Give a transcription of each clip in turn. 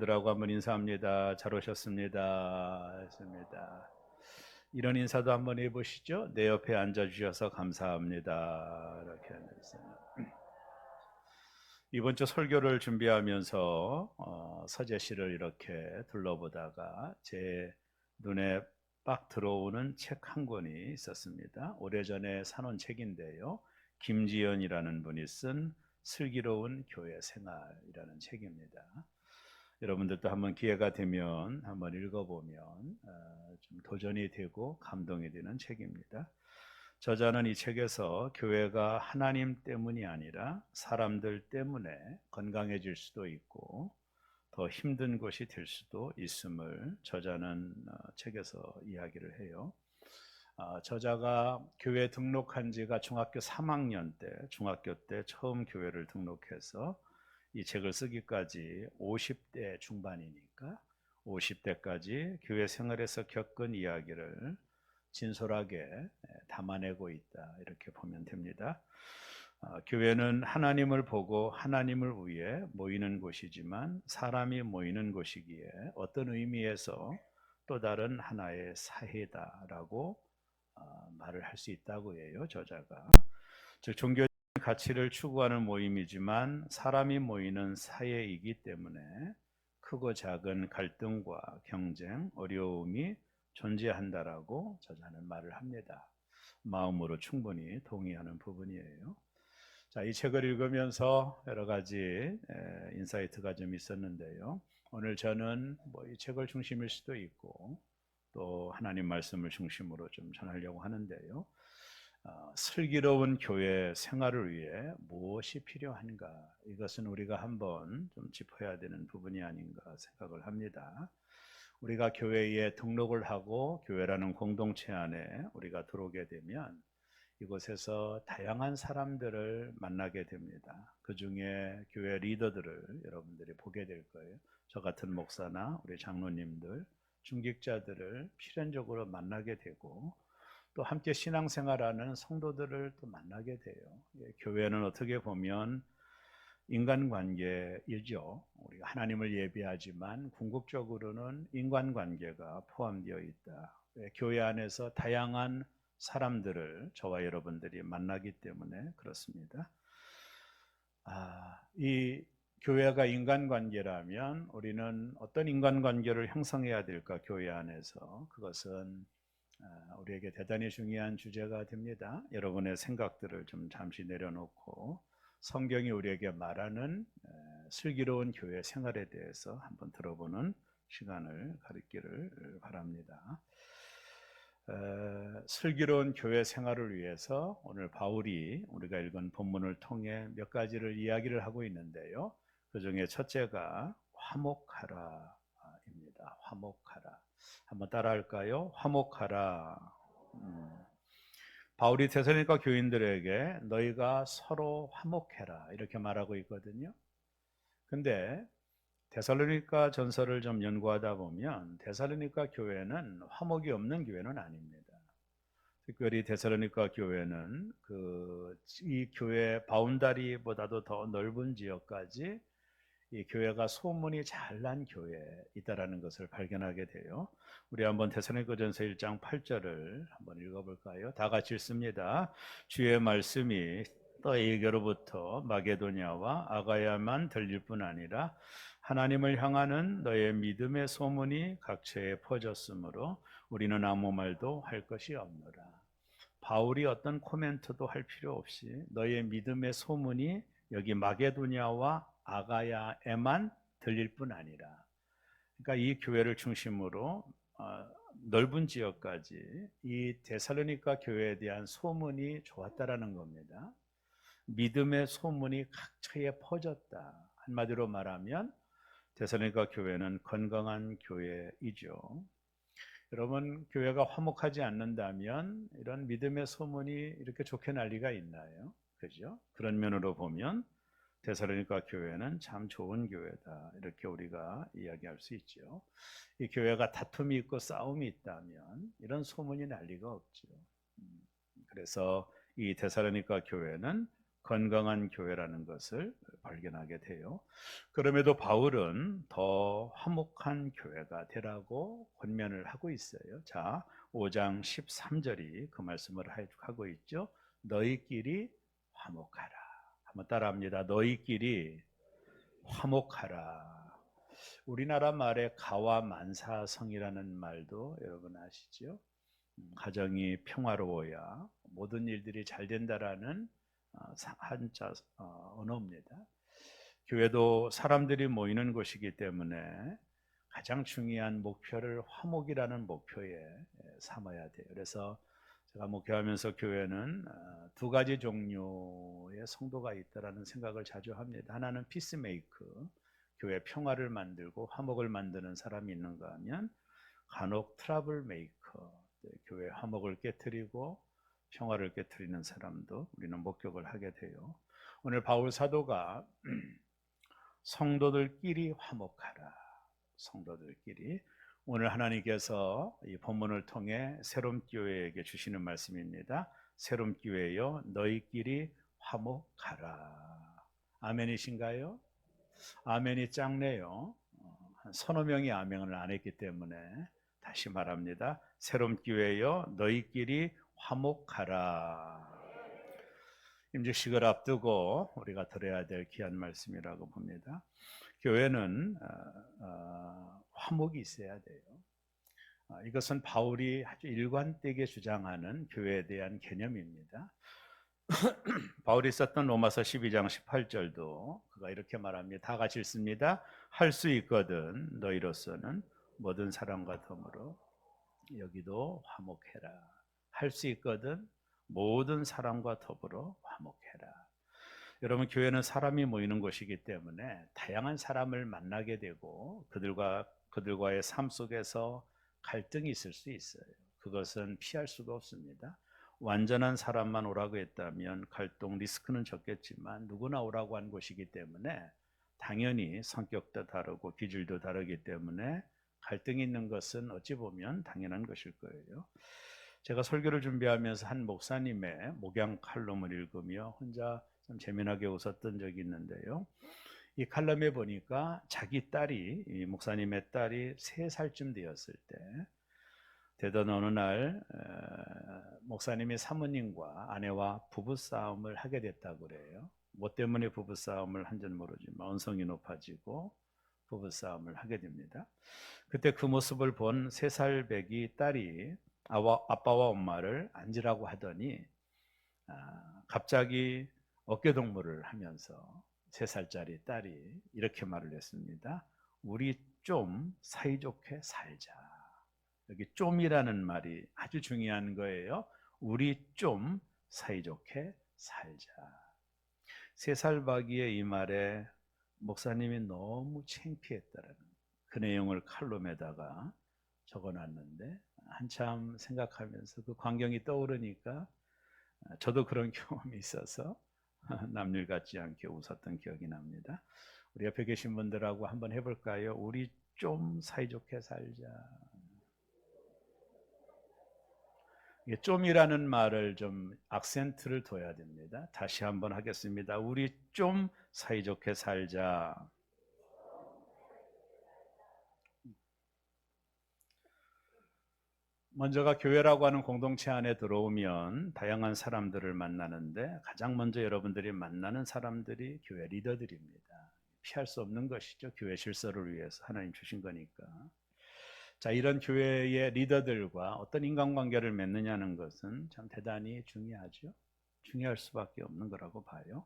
친구들하고 한번 인사합니다. 잘 오셨습니다. 했습니다. 이런 인사도 한번 해보시죠. 내 옆에 앉아주셔서 감사합니다. 이렇게 하면서 이번 주 설교를 준비하면서 서재시를 이렇게 둘러보다가 제 눈에 빡 들어오는 책 한 권이 있었습니다. 오래전에 사놓은 책인데요. 김지연이라는 분이 쓴 슬기로운 교회 생활이라는 책입니다. 여러분들도 한번 기회가 되면 한번 읽어보면 좀 도전이 되고 감동이 되는 책입니다. 저자는 이 책에서 교회가 하나님 때문이 아니라 사람들 때문에 건강해질 수도 있고 더 힘든 곳이 될 수도 있음을 저자는 책에서 이야기를 해요. 저자가 교회 등록한 지가 중학교 3학년 때, 중학교 때 처음 교회를 등록해서 이 책을 쓰기까지 50대 중반이니까 50대까지 교회 생활에서 겪은 이야기를 진솔하게 담아내고 있다, 이렇게 보면 됩니다. 교회는 하나님을 보고 하나님을 위해 모이는 곳이지만 사람이 모이는 곳이기에 어떤 의미에서 또 다른 하나의 사회다라고 말을 할 수 있다고 해요, 저자가. 즉 종교적인 가치를 추구하는 모임이지만 사람이 모이는 사회이기 때문에 크고 작은 갈등과 경쟁, 어려움이 존재한다라고 저자는 말을 합니다. 마음으로 충분히 동의하는 부분이에요. 자, 이 책을 읽으면서 여러 가지 인사이트가 좀 있었는데요. 오늘 저는 이 책을 중심일 수도 있고 또 하나님 말씀을 중심으로 좀 전하려고 하는데요. 슬기로운 교회 생활을 위해 무엇이 필요한가? 이것은 우리가 한번 좀 짚어야 되는 부분이 아닌가 생각을 합니다. 우리가 교회에 등록을 하고 교회라는 공동체 안에 우리가 들어오게 되면 이곳에서 다양한 사람들을 만나게 됩니다. 그 중에 교회 리더들을 여러분들이 보게 될 거예요. 저 같은 목사나 우리 장로님들, 중직자들을 필연적으로 만나게 되고 또 함께 신앙생활하는 성도들을 또 만나게 돼요. 교회는 어떻게 보면 인간관계이죠. 우리가 하나님을 예배하지만 궁극적으로는 인간관계가 포함되어 있다. 교회 안에서 다양한 사람들을 저와 여러분들이 만나기 때문에 그렇습니다. 이 교회가 인간관계라면 우리는 어떤 인간관계를 형성해야 될까? 교회 안에서 그것은 우리에게 대단히 중요한 주제가 됩니다. 여러분의 생각들을 좀 잠시 내려놓고 성경이 우리에게 말하는 슬기로운 교회 생활에 대해서 한번 들어보는 시간을 가르기를 바랍니다. 슬기로운 교회 생활을 위해서 오늘 바울이 우리가 읽은 본문을 통해 몇 가지를 이야기를 하고 있는데요. 그 중에 첫째가 화목하라입니다. 화목하라. 한번 따라할까요? 화목하라. 바울이 데살로니가 교인들에게 너희가 서로 화목해라 이렇게 말하고 있거든요. 근데 데살로니가 전서를 좀 연구하다 보면 데살로니가 교회는 화목이 없는 교회는 아닙니다. 특별히 데살로니가 교회는 이 교회 바운다리보다도 더 넓은 지역까지 이 교회가 소문이 잘난 교회이다라는 것을 발견하게 돼요. 우리 한번 데살로니가전서 1장 8절을 한번 읽어볼까요? 다 같이 읽습니다. 주의 말씀이 너희에게로부터 마게도냐와 아가야만 들릴 뿐 아니라 하나님을 향하는 너의 믿음의 소문이 각처에 퍼졌으므로 우리는 아무 말도 할 것이 없노라. 바울이 어떤 코멘트도 할 필요 없이 너의 믿음의 소문이 여기 마게도냐와 아가야에만 들릴 뿐 아니라, 그러니까 이 교회를 중심으로 넓은 지역까지 이 데살로니가 교회에 대한 소문이 좋았다라는 겁니다. 믿음의 소문이 각처에 퍼졌다. 한마디로 말하면 데살로니가 교회는 건강한 교회이죠. 여러분, 교회가 화목하지 않는다면 이런 믿음의 소문이 이렇게 좋게 날 리가 있나요? 그죠? 그런 면으로 보면 데살로니가 교회는 참 좋은 교회다, 이렇게 우리가 이야기할 수 있죠. 이 교회가 다툼이 있고 싸움이 있다면 이런 소문이 날 리가 없죠. 그래서 이 데살로니가 교회는 건강한 교회라는 것을 발견하게 돼요. 그럼에도 바울은 더 화목한 교회가 되라고 권면을 하고 있어요. 자, 5장 13절이 그 말씀을 하고 있죠. 너희끼리 화목하라. 한번 따라합니다. 너희끼리 화목하라. 우리나라 말에 가와 만사성이라는 말도 여러분 아시죠? 가정이 평화로워야 모든 일들이 잘 된다라는 한자 언어입니다. 교회도 사람들이 모이는 곳이기 때문에 가장 중요한 목표를 화목이라는 목표에 삼아야 돼요. 그래서 제가 목회하면서 교회는 두 가지 종류의 성도가 있다라는 생각을 자주 합니다. 하나는 피스메이커, 교회 평화를 만들고 화목을 만드는 사람이 있는가 하면 간혹 트러블 메이커, 교회 화목을 깨트리고 평화를 깨트리는 사람도 우리는 목격을 하게 돼요. 오늘 바울 사도가 성도들끼리 화목하라. 성도들끼리. 오늘 하나님께서 이 본문을 통해 새롬 교회에게 주시는 말씀입니다. 새롬 교회여 너희끼리 화목하라. 아멘이신가요? 아멘이 작네요. 한 서너 명이 아멘을 안 했기 때문에 다시 말합니다. 새롬 교회여 너희끼리 화목하라. 임직식을 앞두고 우리가 들어야 될 귀한 말씀이라고 봅니다. 교회는 화목이 있어야 돼요. 이것은 바울이 아주 일관되게 주장하는 교회에 대한 개념입니다. 바울이 썼던 로마서 12장 18절도 그가 이렇게 말합니다. 다 같이 읽습니다. 할 수 있거든 너희로서는 모든 사람과 더불어 여기도 화목해라. 할 수 있거든 모든 사람과 더불어 화목해라. 여러분, 교회는 사람이 모이는 곳이기 때문에 다양한 사람을 만나게 되고 그들과의 삶 속에서 갈등이 있을 수 있어요. 그것은 피할 수가 없습니다. 완전한 사람만 오라고 했다면 갈등 리스크는 적겠지만 누구나 오라고 한 곳이기 때문에 당연히 성격도 다르고 기질도 다르기 때문에 갈등이 있는 것은 어찌 보면 당연한 것일 거예요. 제가 설교를 준비하면서 한 목사님의 목양 칼럼을 읽으며 혼자 좀 재미나게 웃었던 적이 있는데요. 이 칼럼에 보니까 자기 딸이, 이 목사님의 딸이 3살쯤 되었을 때 되던 어느 날 목사님이 사모님과 아내와 부부싸움을 하게 됐다고 그래요. 뭐 때문에 부부싸움을 한지는 모르지만 언성이 높아지고 부부싸움을 하게 됩니다. 그때 그 모습을 본 3살 배기 딸이 아빠와 엄마를 앉으라고 하더니 갑자기 어깨동무를 하면서 3살짜리 딸이 이렇게 말을 했습니다. 우리 좀 사이좋게 살자. 여기 좀이라는 말이 아주 중요한 거예요. 우리 좀 사이좋게 살자. 3살 박이의 이 말에 목사님이 너무 창피했다라는 그 내용을 칼럼에다가 적어놨는데 한참 생각하면서 그 광경이 떠오르니까 저도 그런 경험이 있어서 남일 같지 않게 웃었던 기억이 납니다. 우리 옆에 계신 분들하고 한번 해볼까요? 우리 좀 사이좋게 살자. 좀이라는 말을 좀 악센트를 둬야 됩니다. 다시 한번 하겠습니다. 우리 좀 사이좋게 살자. 먼저가 교회라고 하는 공동체 안에 들어오면 다양한 사람들을 만나는데 가장 먼저 여러분들이 만나는 사람들이 교회 리더들입니다. 피할 수 없는 것이죠. 교회 질서를 위해서 하나님 주신 거니까. 자, 이런 교회의 리더들과 어떤 인간관계를 맺느냐는 것은 참 대단히 중요하죠. 중요할 수밖에 없는 거라고 봐요.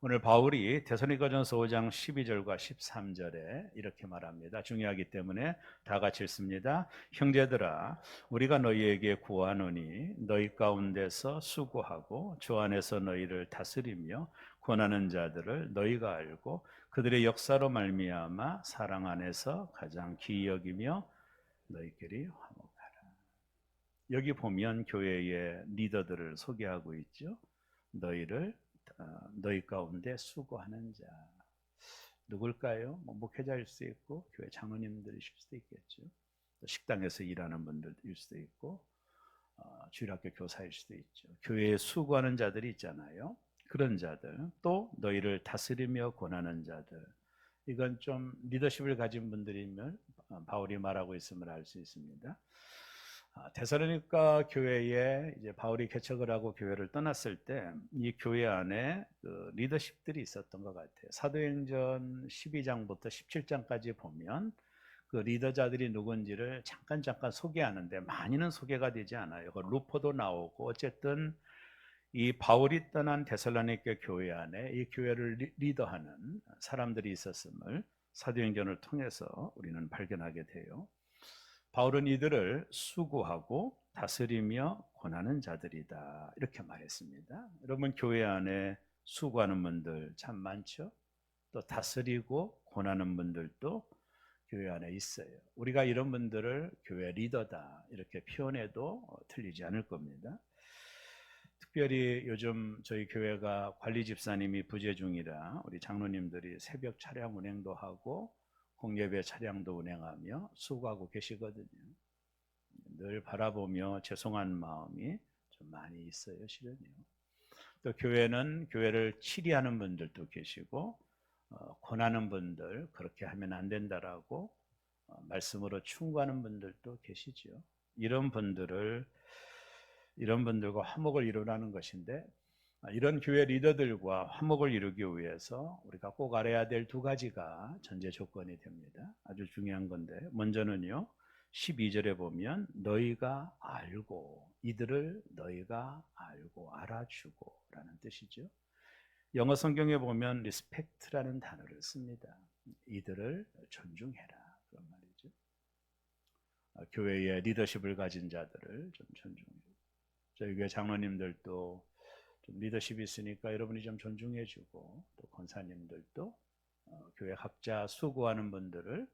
오늘 바울이 데살로니가전서 5장 12절과 13절에 이렇게 말합니다. 중요하기 때문에 다 같이 읽습니다. 형제들아, 우리가 너희에게 구하노니 너희 가운데서 수고하고 주 안에서 너희를 다스리며 권하는 자들을 너희가 알고 그들의 역사로 말미암아 사랑 안에서 가장 귀히 여기며 너희끼리 화목하라. 여기 보면 교회의 리더들을 소개하고 있죠. 너희 가운데 수고하는 자 누굴까요? 목회자일 수도 있고 교회 장로님들이실 수도 있겠죠. 또 식당에서 일하는 분들일 수도 있고 주일학교 교사일 수도 있죠. 교회에 수고하는 자들이 있잖아요. 그런 자들, 또 너희를 다스리며 권하는 자들. 이건 좀 리더십을 가진 분들이면 바울이 말하고 있음을 알 수 있습니다. 데살로니가 교회에 이제 바울이 개척을 하고 교회를 떠났을 때 이 교회 안에 그 리더십들이 있었던 것 같아요. 사도행전 12장부터 17장까지 보면 그 리더자들이 누군지를 잠깐 소개하는데 많이는 소개가 되지 않아요. 그 루포도 나오고 어쨌든 이 바울이 떠난 데살로니가 교회 안에 이 교회를 리더하는 사람들이 있었음을 사도행전을 통해서 우리는 발견하게 돼요. 바울은 이들을 수고하고 다스리며 권하는 자들이다 이렇게 말했습니다. 여러분 교회 안에 수고하는 분들 참 많죠. 또 다스리고 권하는 분들도 교회 안에 있어요. 우리가 이런 분들을 교회 리더다 이렇게 표현해도 틀리지 않을 겁니다. 특별히 요즘 저희 교회가 관리 집사님이 부재 중이라 우리 장로님들이 새벽 차량 운행도 하고 공예배 차량도 운행하며 수고하고 계시거든요. 늘 바라보며 죄송한 마음이 좀 많이 있어요, 실은요. 또 교회는 교회를 치리하는 분들도 계시고 권하는 분들 그렇게 하면 안 된다라고 말씀으로 충고하는 분들도 계시죠. 이런 분들과 화목을 이루라는 것인데 이런 교회 리더들과 화목을 이루기 위해서 우리가 꼭 알아야 될 두 가지가 전제 조건이 됩니다. 아주 중요한 건데 먼저는요. 12절에 보면 너희가 알고 이들을 너희가 알고 알아주고 라는 뜻이죠. 영어 성경에 보면 respect라는 단어를 씁니다. 이들을 존중해라 그런 말이죠. 교회의 리더십을 가진 자들을 좀 존중해라. 저희 교회 장로님들도 좀 리더십이 있으니까 여러분이 좀 존중해주고 또 권사님들도 교회 각자 수고하는 분들을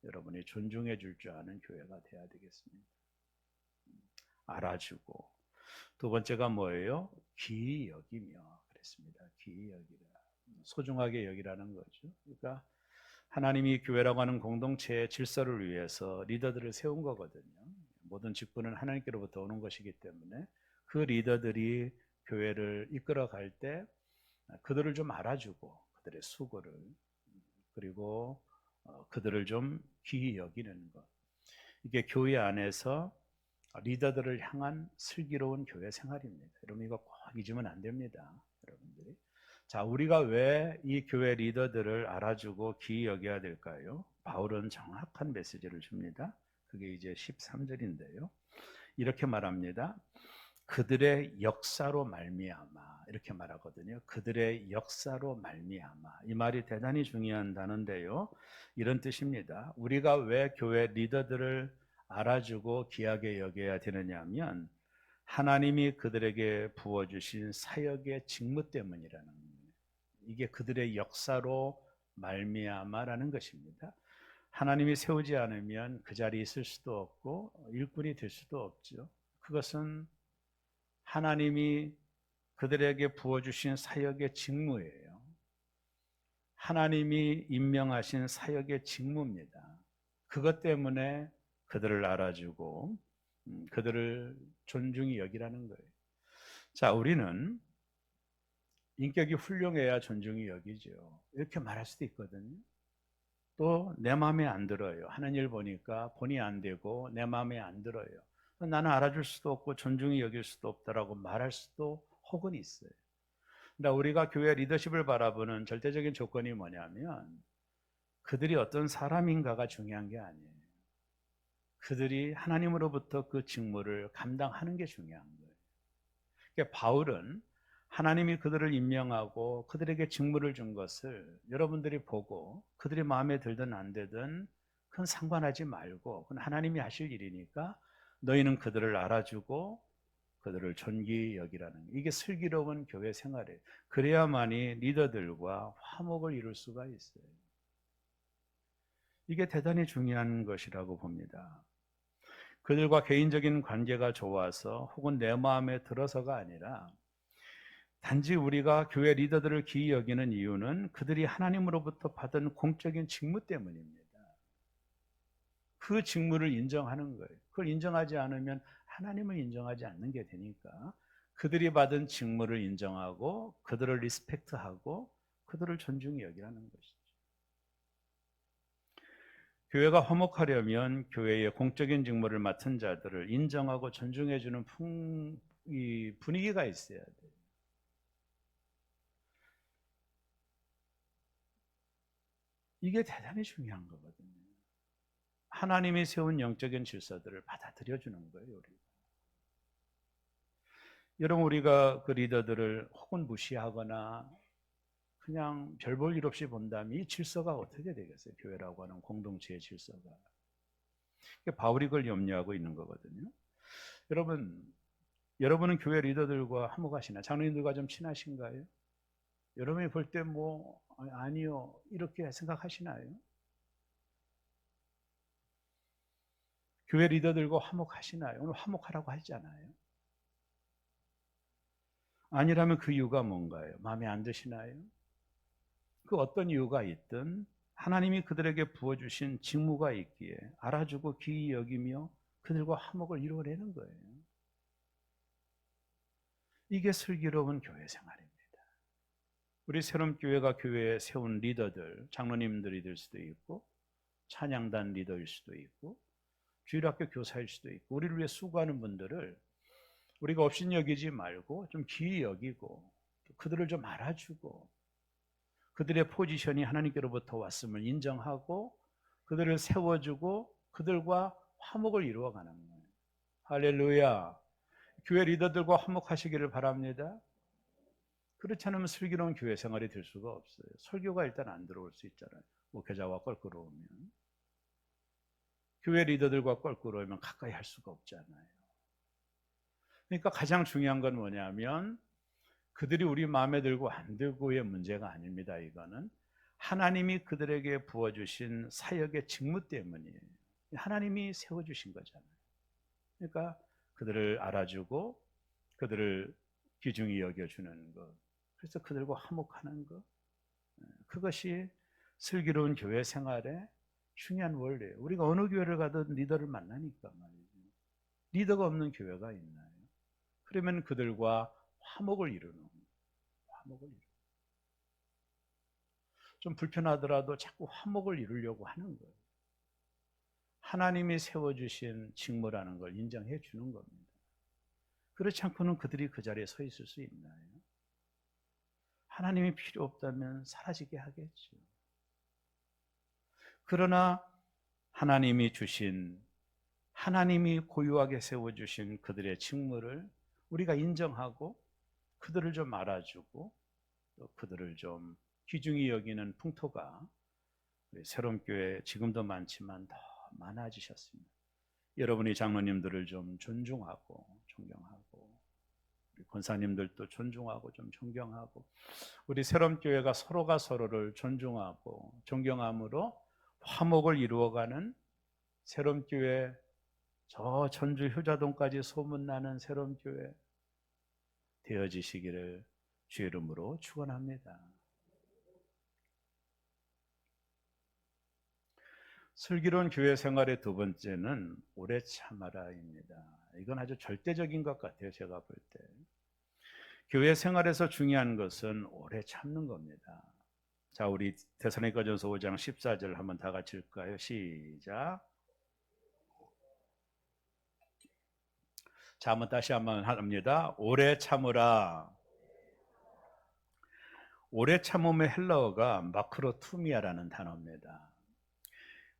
여러분이 존중해 줄 줄 아는 교회가 돼야 되겠습니다. 알아주고 두 번째가 뭐예요? 귀히 여기며 그랬습니다. 귀히 여기라. 소중하게 여기라는 거죠. 그러니까 하나님이 교회라고 하는 공동체의 질서를 위해서 리더들을 세운 거거든요. 모든 직분은 하나님께로부터 오는 것이기 때문에 그 리더들이 교회를 이끌어갈 때 그들을 좀 알아주고 그들의 수고를 그리고 그들을 좀 귀히 여기는 것. 이게 교회 안에서 리더들을 향한 슬기로운 교회 생활입니다. 여러분 이거 꼭 잊으면 안 됩니다. 여러분들이. 자, 우리가 왜 이 교회 리더들을 알아주고 귀히 여겨야 될까요? 바울은 정확한 메시지를 줍니다. 그게 이제 13절인데요. 이렇게 말합니다. 그들의 역사로 말미암아 이렇게 말하거든요. 그들의 역사로 말미암아 이 말이 대단히 중요한 단어인데요. 이런 뜻입니다. 우리가 왜 교회 리더들을 알아주고 귀하게 여겨야 되느냐 하면 하나님이 그들에게 부어주신 사역의 직무 때문이라는 거예요. 이게 그들의 역사로 말미암아라는 것입니다. 하나님이 세우지 않으면 그 자리에 있을 수도 없고 일꾼이 될 수도 없죠. 그것은 하나님이 그들에게 부어주신 사역의 직무예요. 하나님이 임명하신 사역의 직무입니다. 그것 때문에 그들을 알아주고 그들을 존중히 여기라는 거예요. 자, 우리는 인격이 훌륭해야 존중이 여기죠. 이렇게 말할 수도 있거든요. 또 내 마음에 안 들어요. 하는 일 보니까 본의 안 되고 내 마음에 안 들어요. 나는 알아줄 수도 없고 존중이 여길 수도 없다라고 말할 수도 혹은 있어요. 그러니까 우리가 교회 리더십을 바라보는 절대적인 조건이 뭐냐면 그들이 어떤 사람인가가 중요한 게 아니에요. 그들이 하나님으로부터 그 직무를 감당하는 게 중요한 거예요. 그러니까 바울은 하나님이 그들을 임명하고 그들에게 직무를 준 것을 여러분들이 보고 그들이 마음에 들든 안 들든 그건 상관하지 말고 그건 하나님이 하실 일이니까 너희는 그들을 알아주고 그들을 존귀히 여기라는 이게 슬기로운 교회 생활이에요. 그래야만이 리더들과 화목을 이룰 수가 있어요. 이게 대단히 중요한 것이라고 봅니다. 그들과 개인적인 관계가 좋아서 혹은 내 마음에 들어서가 아니라 단지 우리가 교회 리더들을 귀히 여기는 이유는 그들이 하나님으로부터 받은 공적인 직무 때문입니다. 그 직무를 인정하는 거예요. 그걸 인정하지 않으면 하나님을 인정하지 않는 게 되니까 그들이 받은 직무를 인정하고 그들을 리스펙트하고 그들을 존중히 여기라는 것이죠. 교회가 화목하려면 교회의 공적인 직무를 맡은 자들을 인정하고 존중해주는 이 분위기가 있어야 돼요. 이게 대단히 중요한 거거든요. 하나님이 세운 영적인 질서들을 받아들여주는 거예요. 여러분, 우리가 그 리더들을 혹은 무시하거나 그냥 별 볼 일 없이 본다면 이 질서가 어떻게 되겠어요? 교회라고 하는 공동체의 질서가. 바울이 그걸 염려하고 있는 거거든요. 여러분은 교회 리더들과 화목하시나? 장로님들과 좀 친하신가요? 여러분이 볼 때 뭐 아니요 이렇게 생각하시나요? 교회 리더들과 화목하시나요? 오늘 화목하라고 하잖아요. 아니라면 그 이유가 뭔가요? 마음에 안 드시나요? 그 어떤 이유가 있든 하나님이 그들에게 부어주신 직무가 있기에 알아주고 귀히 여기며 그들과 화목을 이루어내는 거예요. 이게 슬기로운 교회 생활입니다. 우리 새롬교회가 교회에 세운 리더들, 장로님들이 될 수도 있고 찬양단 리더일 수도 있고 주일학교 교사일 수도 있고 우리를 위해 수고하는 분들을 우리가 업신여기지 말고 좀 귀히 여기고 그들을 좀 알아주고 그들의 포지션이 하나님께로부터 왔음을 인정하고 그들을 세워주고 그들과 화목을 이루어가는 거예요. 할렐루야. 교회 리더들과 화목하시기를 바랍니다. 그렇지 않으면 슬기로운 교회 생활이 될 수가 없어요. 설교가 일단 안 들어올 수 있잖아요. 목회자와 껄끄러우면. 교회 리더들과 껄끄러우면 가까이 할 수가 없잖아요. 그러니까 가장 중요한 건 뭐냐면 그들이 우리 마음에 들고 안 들고의 문제가 아닙니다. 이거는 하나님이 그들에게 부어주신 사역의 직무 때문이에요. 하나님이 세워주신 거잖아요. 그러니까 그들을 알아주고 그들을 귀중히 여겨주는 것, 그래서 그들과 화목하는 것, 그것이 슬기로운 교회 생활의 중요한 원리예요. 우리가 어느 교회를 가든 리더를 만나니까 말이죠. 리더가 없는 교회가 있나요? 그러면 그들과 화목을 이루는 거예요. 화목을 이루는 거예요. 좀 불편하더라도 자꾸 화목을 이루려고 하는 거예요. 하나님이 세워주신 직무라는 걸 인정해 주는 겁니다. 그렇지 않고는 그들이 그 자리에 서 있을 수 있나요? 하나님이 필요 없다면 사라지게 하겠죠. 그러나 하나님이 고유하게 세워주신 그들의 직무를 우리가 인정하고 그들을 좀 알아주고 또 그들을 좀 귀중히 여기는 풍토가 우리 새롬교회 지금도 많지만 더 많아지셨습니다. 여러분이 장로님들을 좀 존중하고 존경하고 우리 권사님들도 존중하고 좀 존경하고 우리 새롬교회가 서로가 서로를 존중하고 존경함으로 화목을 이루어가는 새롬교회 저 전주 효자동까지 소문나는 새롬교회 되어지시기를 주의 이름으로 축원합니다. 슬기로운 교회 생활의 두 번째는 오래 참아라입니다. 이건 아주 절대적인 것 같아요. 제가 볼 때. 교회 생활에서 중요한 것은 오래 참는 겁니다. 자, 우리 데살로니가전서 5장 14절 한번 다 같이 읽을까요? 시작. 자, 한번 다시 한번 합니다. 오래 참으라. 오래 참음의 헬라어가 마크로투미아라는 단어입니다.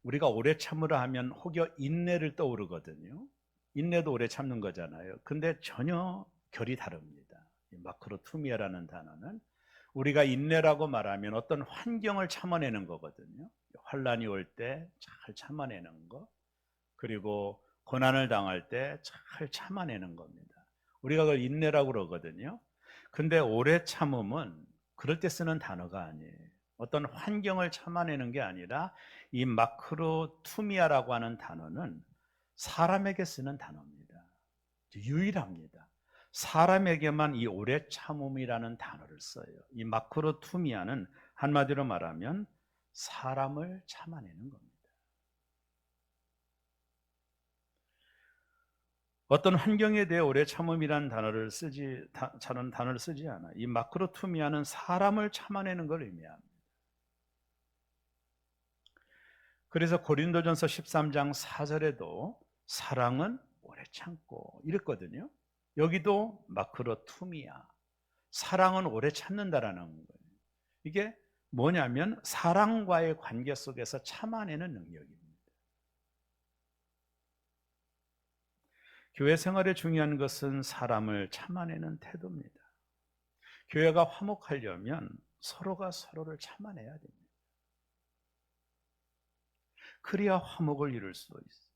우리가 오래 참으라 하면 혹여 인내를 떠오르거든요. 인내도 오래 참는 거잖아요. 근데 전혀 결이 다릅니다. 마크로투미아라는 단어는 우리가 인내라고 말하면 어떤 환경을 참아내는 거거든요. 환란이 올 때 잘 참아내는 거, 그리고 고난을 당할 때 잘 참아내는 겁니다. 우리가 그걸 인내라고 그러거든요. 근데 오래 참음은 그럴 때 쓰는 단어가 아니에요. 어떤 환경을 참아내는 게 아니라 이 마크로투미아라고 하는 단어는 사람에게 쓰는 단어입니다. 유일합니다. 사람에게만 이 오래 참음이라는 단어를 써요. 이 마크로투미아는 한마디로 말하면 사람을 참아내는 겁니다. 어떤 환경에 대해 오래 참음이란 저는 단어를 쓰지 않아. 이 마크로투미아는 사람을 참아내는 걸 의미합니다. 그래서 고린도전서 13장 4절에도 사랑은 오래 참고 이랬거든요. 여기도 마크로투미아, 사랑은 오래 참는다라는 거예요. 이게 뭐냐면 사랑과의 관계 속에서 참아내는 능력입니다. 교회 생활에 중요한 것은 사람을 참아내는 태도입니다. 교회가 화목하려면 서로가 서로를 참아내야 됩니다. 그래야 화목을 이룰 수 있어요.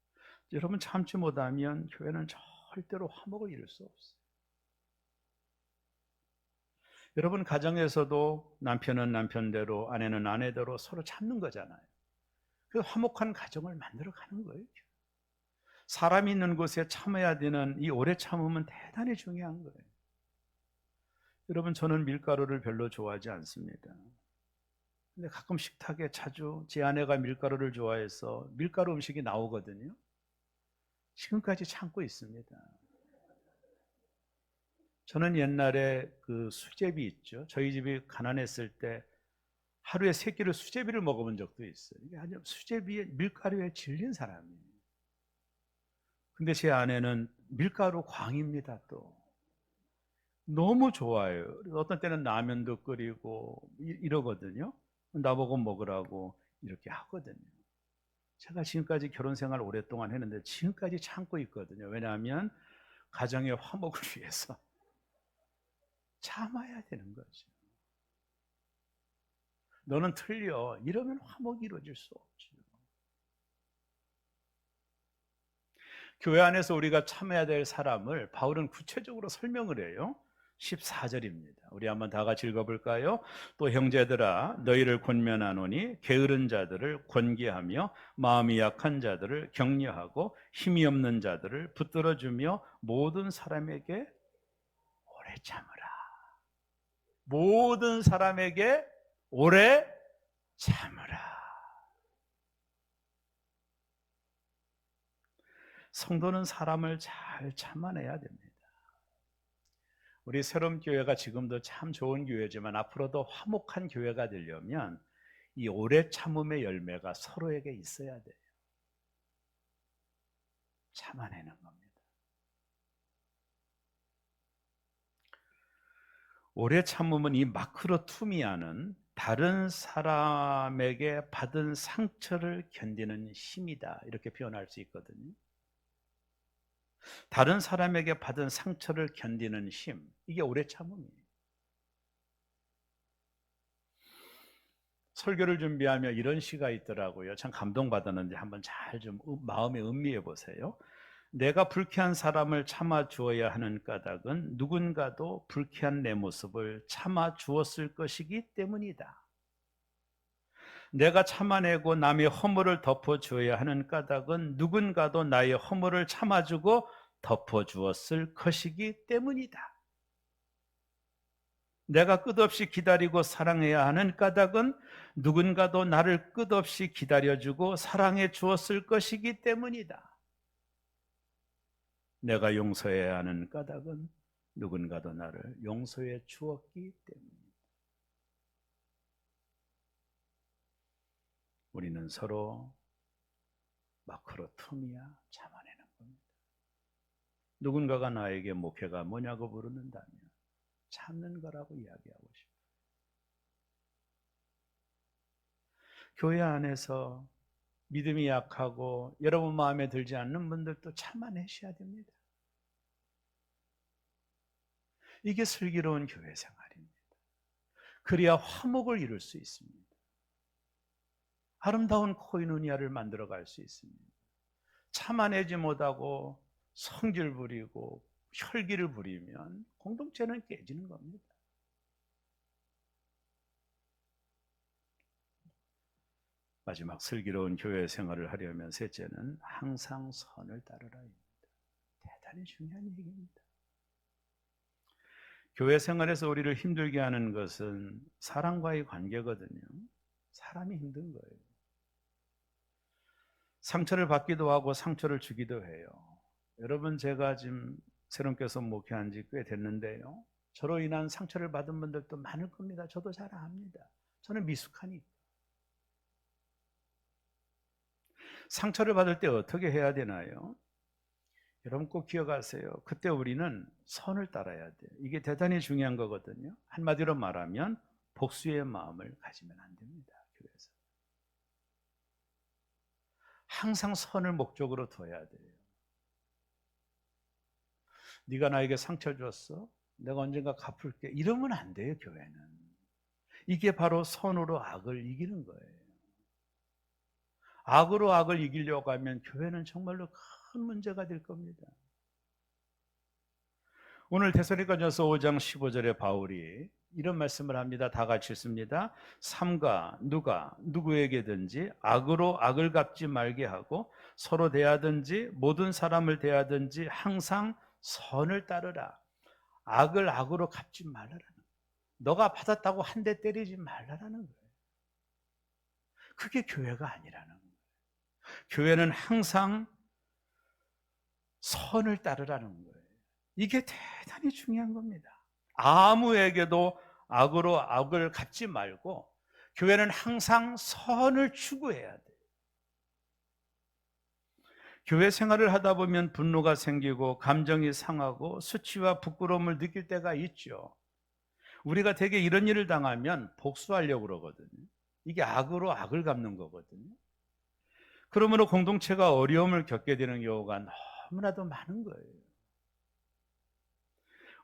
여러분 참지 못하면 교회는 절대로 화목을 이룰 수 없어요. 여러분 가정에서도 남편은 남편대로 아내는 아내대로 서로 참는 거잖아요. 그 화목한 가정을 만들어가는 거예요. 사람이 있는 곳에 참아야 되는 이 오래 참음은 대단히 중요한 거예요. 여러분 저는 밀가루를 별로 좋아하지 않습니다. 근데 가끔 식탁에 자주 제 아내가 밀가루를 좋아해서 밀가루 음식이 나오거든요. 지금까지 참고 있습니다. 저는 옛날에 그 수제비 있죠. 저희 집이 가난했을 때 하루에 3끼를 수제비를 먹어본 적도 있어요. 이게 아주 수제비에 밀가루에 질린 사람이에요. 근데 제 아내는 밀가루 광입니다. 또 너무 좋아해요. 어떤 때는 라면도 끓이고 이러거든요. 나보고 먹으라고 이렇게 하거든요. 제가 지금까지 결혼 생활 오랫동안 했는데 지금까지 참고 있거든요. 왜냐하면 가정의 화목을 위해서 참아야 되는 거죠. 너는 틀려. 이러면 화목이 이루어질 수 없죠. 교회 안에서 우리가 참아야 될 사람을 바울은 구체적으로 설명을 해요. 14절입니다. 우리 한번 다 같이 읽어볼까요? 또 형제들아 너희를 권면하노니 게으른 자들을 권계하며 마음이 약한 자들을 격려하고 힘이 없는 자들을 붙들어주며 모든 사람에게 오래 참으라. 모든 사람에게 오래 참으라. 성도는 사람을 잘 참아내야 됩니다. 우리 새롬교회가 지금도 참 좋은 교회지만 앞으로도 화목한 교회가 되려면 이 오래 참음의 열매가 서로에게 있어야 돼요. 참아내는 겁니다. 오래 참음은 이 마크로투미아는 다른 사람에게 받은 상처를 견디는 힘이다. 이렇게 표현할 수 있거든요. 다른 사람에게 받은 상처를 견디는 힘, 이게 오래 참음이에요. 설교를 준비하며 이런 시가 있더라고요. 참 감동받았는데 한번 잘 좀 마음에 음미해 보세요. 내가 불쾌한 사람을 참아 주어야 하는 까닭은 누군가도 불쾌한 내 모습을 참아 주었을 것이기 때문이다. 내가 참아내고 남의 허물을 덮어 주어야 하는 까닭은 누군가도 나의 허물을 참아주고 덮어 주었을 것이기 때문이다. 내가 끝없이 기다리고 사랑해야 하는 까닭은 누군가도 나를 끝없이 기다려주고 사랑해 주었을 것이기 때문이다. 내가 용서해야 하는 까닭은 누군가도 나를 용서해 주었기 때문이다. 우리는 서로 마크로투미아 참아내는 겁니다. 누군가가 나에게 목회가 뭐냐고 물는다면 참는 거라고 이야기하고 싶어요. 교회 안에서 믿음이 약하고 여러분 마음에 들지 않는 분들도 참아내셔야 됩니다. 이게 슬기로운 교회 생활입니다. 그래야 화목을 이룰 수 있습니다. 아름다운 코이누니아를 만들어갈 수 있습니다. 참아내지 못하고 성질 부리고 혈기를 부리면 공동체는 깨지는 겁니다. 마지막 슬기로운 교회 생활을 하려면 셋째는 항상 선을 따르라입니다. 대단히 중요한 얘기입니다. 교회 생활에서 우리를 힘들게 하는 것은 사람과의 관계거든요. 사람이 힘든 거예요. 상처를 받기도 하고 상처를 주기도 해요. 여러분, 제가 지금 새롬교서 목회한 지 꽤 됐는데요, 저로 인한 상처를 받은 분들도 많을 겁니다. 저도 잘 압니다. 저는 미숙하니까. 상처를 받을 때 어떻게 해야 되나요? 여러분 꼭 기억하세요. 그때 우리는 선을 따라야 돼요. 이게 대단히 중요한 거거든요. 한마디로 말하면 복수의 마음을 가지면 안 됩니다. 교회에서 항상 선을 목적으로 둬야 돼요. 네가 나에게 상처 줬어? 내가 언젠가 갚을게. 이러면 안 돼요, 교회는. 이게 바로 선으로 악을 이기는 거예요. 악으로 악을 이기려고 하면 교회는 정말로 큰 문제가 될 겁니다. 오늘 데살로니가전서 5장 15절에 바울이 이런 말씀을 합니다. 다 같이 읽습니다. 삼가 누가 누구에게든지 악으로 악을 갚지 말게 하고 서로 대하든지 모든 사람을 대하든지 항상 선을 따르라. 악을 악으로 갚지 말라라는 거예요. 너가 받았다고 한 대 때리지 말라라는 거예요. 그게 교회가 아니라는 거예요. 교회는 항상 선을 따르라는 거예요. 이게 대단히 중요한 겁니다. 아무에게도 악으로 악을 갚지 말고 교회는 항상 선을 추구해야 돼요. 교회 생활을 하다 보면 분노가 생기고 감정이 상하고 수치와 부끄러움을 느낄 때가 있죠. 우리가 대개 이런 일을 당하면 복수하려고 그러거든요. 이게 악으로 악을 갚는 거거든요. 그러므로 공동체가 어려움을 겪게 되는 경우가 너무나도 많은 거예요.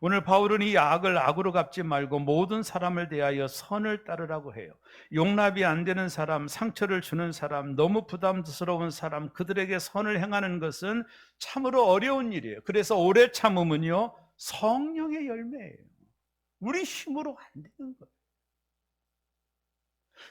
오늘 바울은 이 악을 악으로 갚지 말고 모든 사람을 대하여 선을 따르라고 해요. 용납이 안 되는 사람, 상처를 주는 사람, 너무 부담스러운 사람, 그들에게 선을 행하는 것은 참으로 어려운 일이에요. 그래서 오래 참음은요, 성령의 열매예요. 우리 힘으로 안 되는 거예요.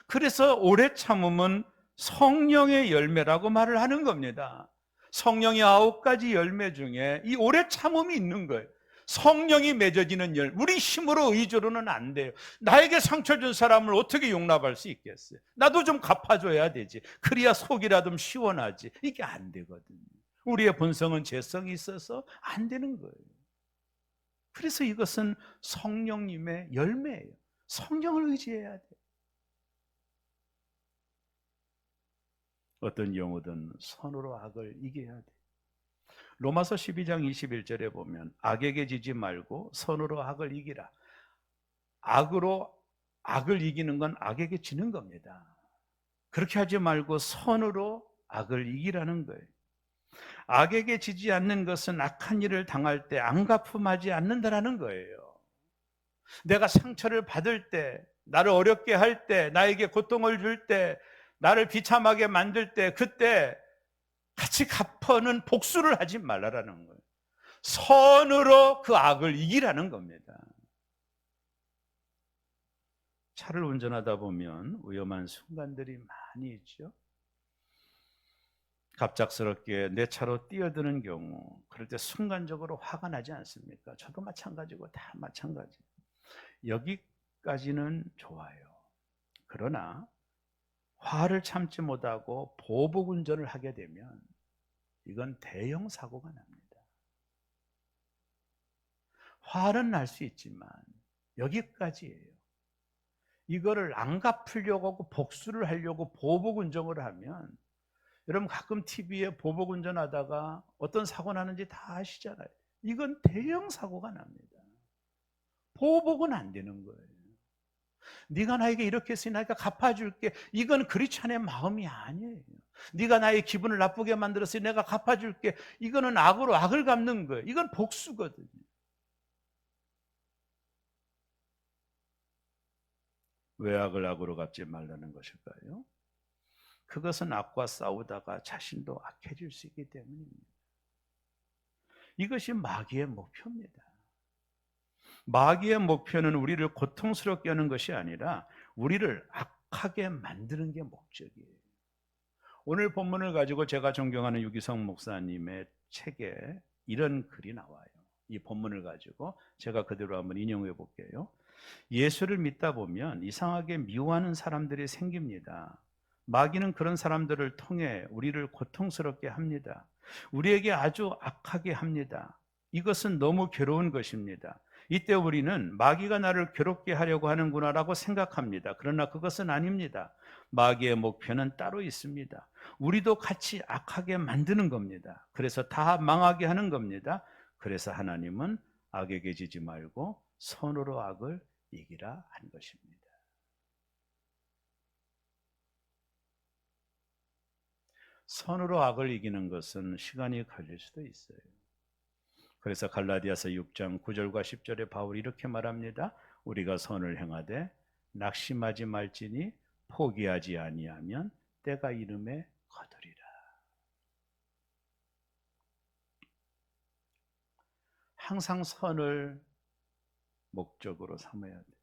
그래서 오래 참음은 성령의 열매라고 말을 하는 겁니다. 성령의 9가지 열매 중에 이 오래 참음이 있는 거예요. 성령이 맺어지는 우리 힘으로 의지로는 안 돼요. 나에게 상처 준 사람을 어떻게 용납할 수 있겠어요? 나도 좀 갚아줘야 되지. 그래야 속이라도 시원하지. 이게 안 되거든요. 우리의 본성은 죄성이 있어서 안 되는 거예요. 그래서 이것은 성령님의 열매예요. 성령을 의지해야 돼요. 어떤 경우든 선으로 악을 이겨야 돼요. 로마서 12장 21절에 보면 악에게 지지 말고 선으로 악을 이기라. 악으로 악을 이기는 건 악에게 지는 겁니다. 그렇게 하지 말고 선으로 악을 이기라는 거예요. 악에게 지지 않는 것은 악한 일을 당할 때 안갚음하지 않는다라는 거예요. 내가 상처를 받을 때, 나를 어렵게 할 때, 나에게 고통을 줄 때, 나를 비참하게 만들 때, 그때 같이 갚아는 복수를 하지 말라라는 거예요. 선으로 그 악을 이기라는 겁니다. 차를 운전하다 보면 위험한 순간들이 많이 있죠. 갑작스럽게 내 차로 뛰어드는 경우, 그럴 때 순간적으로 화가 나지 않습니까? 저도 마찬가지고 다 마찬가지. 여기까지는 좋아요. 그러나 화를 참지 못하고 보복 운전을 하게 되면 이건 대형 사고가 납니다. 화는 날 수 있지만 여기까지예요. 이거를 안 갚으려고 하고 복수를 하려고 보복 운전을 하면, 여러분 가끔 TV에 보복 운전하다가 어떤 사고 나는지 다 아시잖아요. 이건 대형 사고가 납니다. 보복은 안 되는 거예요. 네가 나에게 이렇게 했으니까 갚아줄게. 이건 크리스찬의 마음이 아니에요. 네가 나의 기분을 나쁘게 만들었으니 내가 갚아줄게. 이거는 악으로 악을 갚는 거예요. 이건 복수거든요. 왜 악을 악으로 갚지 말라는 것일까요? 그것은 악과 싸우다가 자신도 악해질 수 있기 때문입니다. 이것이 마귀의 목표입니다. 마귀의 목표는 우리를 고통스럽게 하는 것이 아니라 우리를 악하게 만드는 게 목적이에요. 오늘 본문을 가지고 제가 존경하는 유기성 목사님의 책에 이런 글이 나와요. 이 본문을 가지고 제가 그대로 한번 인용해 볼게요. 예수를 믿다 보면 이상하게 미워하는 사람들이 생깁니다. 마귀는 그런 사람들을 통해 우리를 고통스럽게 합니다. 우리에게 아주 악하게 합니다. 이것은 너무 괴로운 것입니다. 이때 우리는 마귀가 나를 괴롭게 하려고 하는구나라고 생각합니다. 그러나 그것은 아닙니다. 마귀의 목표는 따로 있습니다. 우리도 같이 악하게 만드는 겁니다. 그래서 다 망하게 하는 겁니다. 그래서 하나님은 악에게 지지 말고 선으로 악을 이기라 한 것입니다. 선으로 악을 이기는 것은 시간이 걸릴 수도 있어요. 그래서 갈라디아서 6장 9절과 10절에 바울이 이렇게 말합니다. 우리가 선을 행하되 낙심하지 말지니 포기하지 아니하면 때가 이름에 거두리라. 항상 선을 목적으로 삼아야 돼요.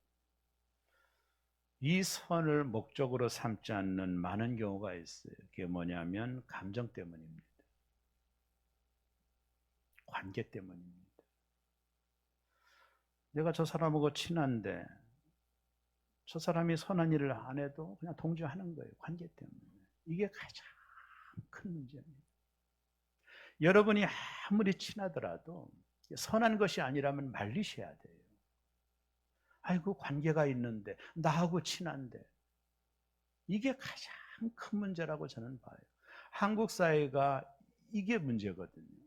이 선을 목적으로 삼지 않는 많은 경우가 있어요. 그게 뭐냐면 감정 때문입니다. 관계 때문입니다. 내가 저 사람하고 친한데 저 사람이 선한 일을 안 해도 그냥 동조하는 거예요. 관계 때문에. 이게 가장 큰 문제입니다. 여러분이 아무리 친하더라도 선한 것이 아니라면 말리셔야 돼요. 아이고 관계가 있는데 나하고 친한데. 이게 가장 큰 문제라고 저는 봐요. 한국 사회가 이게 문제거든요.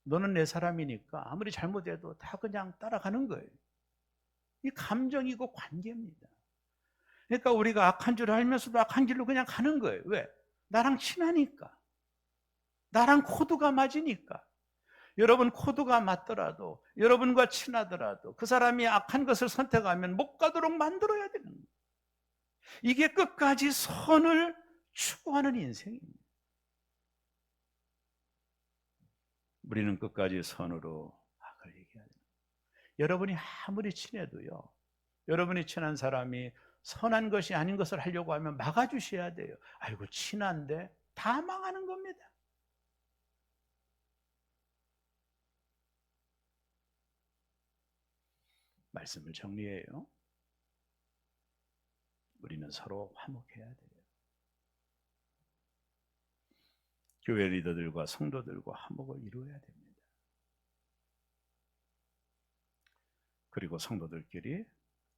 너는 내 사람이니까 아무리 잘못해도 다 그냥 따라가는 거예요. 이 감정이고 관계입니다. 그러니까 우리가 악한 줄 알면서도 악한 길로 그냥 가는 거예요. 왜? 나랑 친하니까. 나랑 코드가 맞으니까. 여러분 코드가 맞더라도 여러분과 친하더라도 그 사람이 악한 것을 선택하면 못 가도록 만들어야 되는 거예요. 이게 끝까지 선을 추구하는 인생입니다. 우리는 끝까지 선으로 악을 얘기해야 됩니다. 여러분이 아무리 친해도요. 여러분이 친한 사람이 선한 것이 아닌 것을 하려고 하면 막아주셔야 돼요. 아이고 친한데 다 망하는 겁니다. 말씀을 정리해요. 우리는 서로 화목해야 돼요. 교회 리더들과 성도들과 화목을 이루어야 됩니다. 그리고 성도들끼리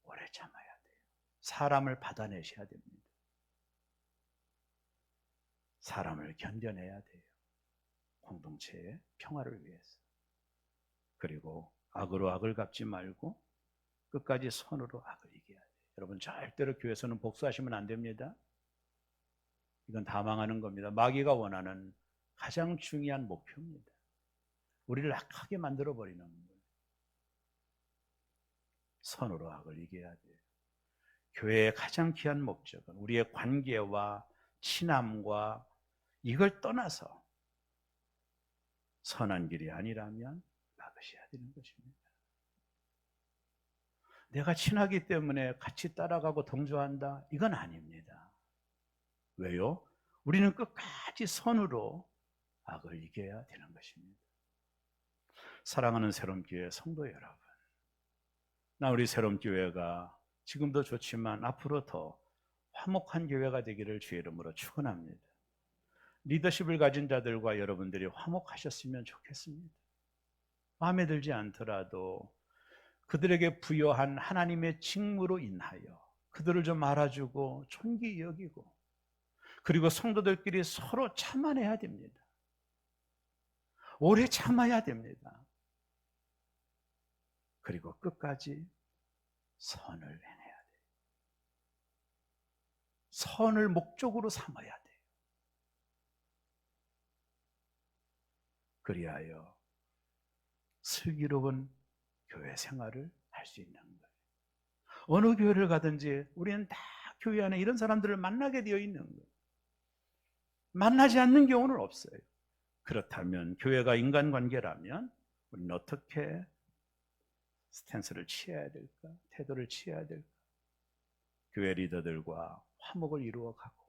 오래 참아야 돼요. 사람을 받아내셔야 됩니다. 사람을 견뎌내야 돼요. 공동체의 평화를 위해서. 그리고 악으로 악을 갚지 말고 끝까지 선으로 악을 이겨야 돼요. 여러분 절대로 교회에서는 복수하시면 안 됩니다. 이건 다 망하는 겁니다. 마귀가 원하는 가장 중요한 목표입니다. 우리를 악하게 만들어버리는 거예요. 선으로 악을 이겨야 돼요. 교회의 가장 귀한 목적은 우리의 관계와 친함과 이걸 떠나서 선한 길이 아니라면 막으셔야 되는 것입니다. 내가 친하기 때문에 같이 따라가고 동조한다? 이건 아닙니다. 왜요? 우리는 끝까지 선으로 악을 이겨야 되는 것입니다. 사랑하는 새롬교회 성도 여러분, 나 우리 새롬교회가 지금도 좋지만 앞으로 더 화목한 교회가 되기를 주의 이름으로 축원합니다. 리더십을 가진 자들과 여러분들이 화목하셨으면 좋겠습니다. 마음에 들지 않더라도 그들에게 부여한 하나님의 직무로 인하여 그들을 좀 알아주고 존귀 여기고, 그리고 성도들끼리 서로 참아내야 됩니다. 오래 참아야 됩니다. 그리고 끝까지 선을 행해야 돼요. 선을 목적으로 삼아야 돼요. 그리하여 슬기로운 교회 생활을 할 수 있는 거예요. 어느 교회를 가든지 우리는 다 교회 안에 이런 사람들을 만나게 되어 있는 거예요. 만나지 않는 경우는 없어요. 그렇다면 교회가 인간관계라면 우리는 어떻게 스탠스를 취해야 될까? 태도를 취해야 될까? 교회 리더들과 화목을 이루어가고,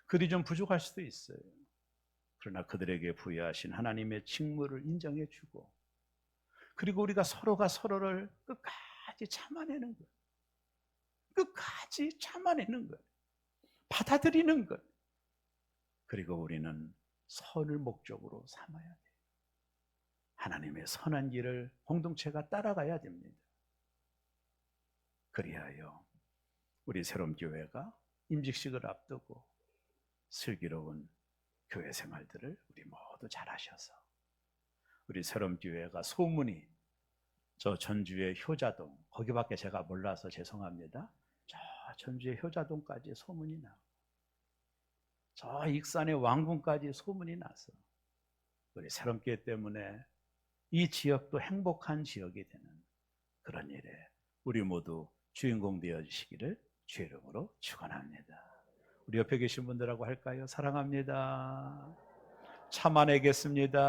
그들이 좀 부족할 수도 있어요. 그러나 그들에게 부여하신 하나님의 직무를 인정해주고, 그리고 우리가 서로가 서로를 끝까지 참아내는 거예요. 끝까지 참아내는 거예요. 받아들이는 거예요. 그리고 우리는 선을 목적으로 삼아야 돼요. 하나님의 선한 길을 공동체가 따라가야 됩니다. 그리하여 우리 새로운 교회가 임직식을 앞두고 슬기로운 교회 생활들을 우리 모두 잘하셔서 우리 새로운 교회가 소문이 저 전주의 효자동, 거기밖에 제가 몰라서 죄송합니다. 저 전주의 효자동까지 소문이 나고 저 익산의 왕궁까지 소문이 나서 우리 새롬교회 때문에 이 지역도 행복한 지역이 되는 그런 일에 우리 모두 주인공 되어주시기를 주의 이름으로 축원합니다. 우리 옆에 계신 분들하고 할까요? 사랑합니다. 참아내겠습니다.